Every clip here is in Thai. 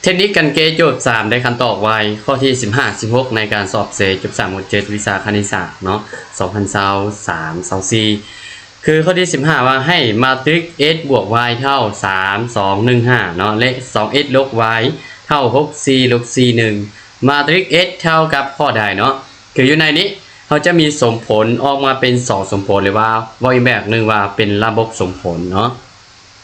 เทคนิคการเกณฑ์โจทย์3ได้คันตอบไว้ข้อที่15-16ในการสอบเซจุด3หมวด7วิชาคณิตศาสตร์เนาะ2023-24คือข้อที่15ว่าให้มาตริก x บวก y เท่า3 2 1 5เนาะและ 2x ลบ y เท่า6 4ลบ4 1มาตริก x เท่ากับข้อใดเนาะคืออยู่ในนี้เขาจะมีสมผลออกมาเป็น2สมผลเลยว่าอีกแบบหนึ่งว่าเป็นระบบสมผลเนาะ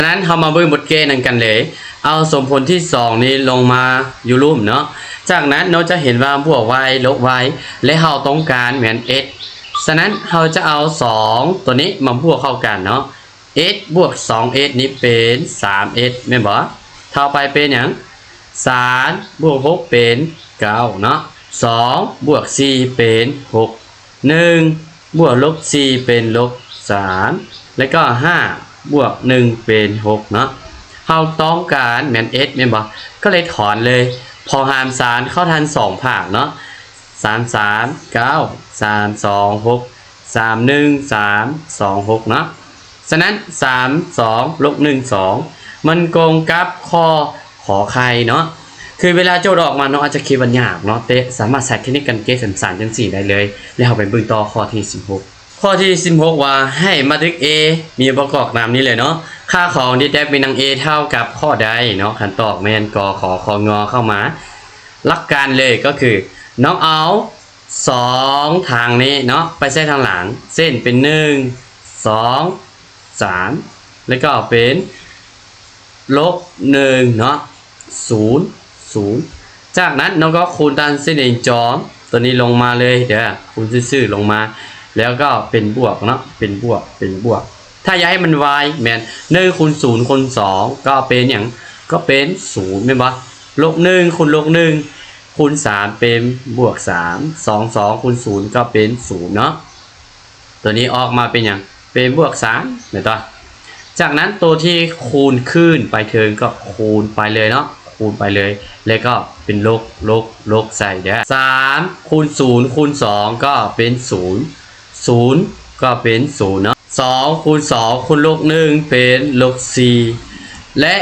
ฉะนั้นเรามาเบิ่งบทเกณฑ์นั้นกันเลยเอาสมผลที่2นี้ลงมาอยู่รูปเนาะจากนั้นเราจะเห็นว่าบวก y ลบ y และเราต้องการเหมือน x ฉะนั้นเราจะเอา2ตัวนี้มาบวกเข้ากันเนาะ x บวก 2x นี้เป็น 3x แม่นบ่เท่าไปเป็นหยัง3บวก6เป็น9เนาะ2บวก4เป็น6 1บวกลบ4เป็นลบ3แล้วก็5บวก1เป็น6เนาะเราต้องการแม่น x แม่นบ่ก็เลยถอนเลยพอหาร3เข้าทัน2ภาคเนาะ3 3 9 3 2 6 3 1 3 2 6เนาะฉะนั้น3 2ลบ1 2มันตรงกับข้อขอไข่เนาะคือเวลาโจทย์ออกมาเนาะอาจจะคิดว่ายากเนาะแต่สามารถใช้เทคนิคการเกณฑ์สันๆจัง4ได้เลยแล้วเอาไปเบิ่งต่อข้อที่16ข้อที่16ว่าให้มาตริก A มีประกอบตามนี้เลยเนาะค่าของที่ได้เป็นนาง A เท่ากับข้อใดเนาะคันตอบแม่นกขอของอเข้ามาหลักการเลยก็คือน้องเอา2ทางนี้เนาะไปเส้นทางหลังเส้นเป็น1 2 3แล้วก็เป็นลบ1เนาะ0 0จากนั้นน้องก็คูณตามเส้นเองจอมตัวนี้ลงมาเลยเดี๋ยวคูณซื่อๆลงมาแล้วก็เป็นบวกเนาะเป็นบวกถ้าอยากให้มัน y แม่น1คูณ0คูณ2ก็เป็นอย่างก็เป็น0แม่นบ่ลบ1คูณลบ1คูณ3เป็นบวก3 2 2คูณ0ก็เป็น0เนาะตัวนี้ออกมาเป็นอย่างเป็นบวก3แม่นต่อจากนั้นตัวที่คูณขึ้นไปเทิงก็คูณไปเลยเนาะคูณไปเลยแล้วก็เป็นลบใส่เด้อ3คูณ0คูณ2ก็เป็น0 0ก็เป็น0เนาะ2คูณ2คูณลบ1เป็นลบ4และ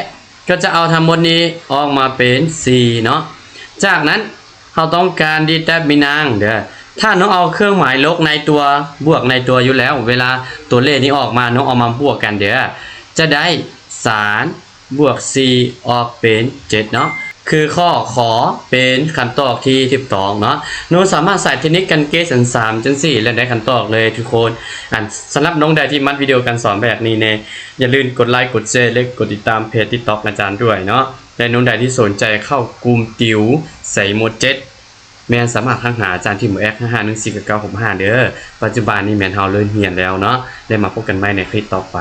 ก็จะเอาทั้งหมดนี้ออกมาเป็น4เนาะจากนั้นเราต้องการดีเตอร์มินังเด้อถ้าน้องเอาเครื่องหมายลบในตัวบวกในตัวอยู่แล้วเวลาตัวเลขนี้ออกมาน้องเอามาบวกกันเด้อจะได้3บวก4ออกเป็น7เนาะคือข้อขอเป็นคำตอบที่12เนาะน้องสามารถใส่เทคนิคการเกณฑ์3จัง4และได้คำตอบเลยทุกคนสำหรับน้องใดที่มัดวิดีโอการสอนแบบนี้เนี่ยอย่าลืมกดไลค์กดแชร์และกดติดตามเพจ TikTok อาจารย์ด้วยเนาะและน้องใดที่สนใจเข้ากลุ่มติวใส่หมวด7แม่นสามารถทักหาอาจารย์ที่หมู่แอค551495เด้อปัจจุบันนี้แม่นเฮาเริ่มเรียนแล้วเนาะได้มาพบกันใหม่ในคลิปต่อไป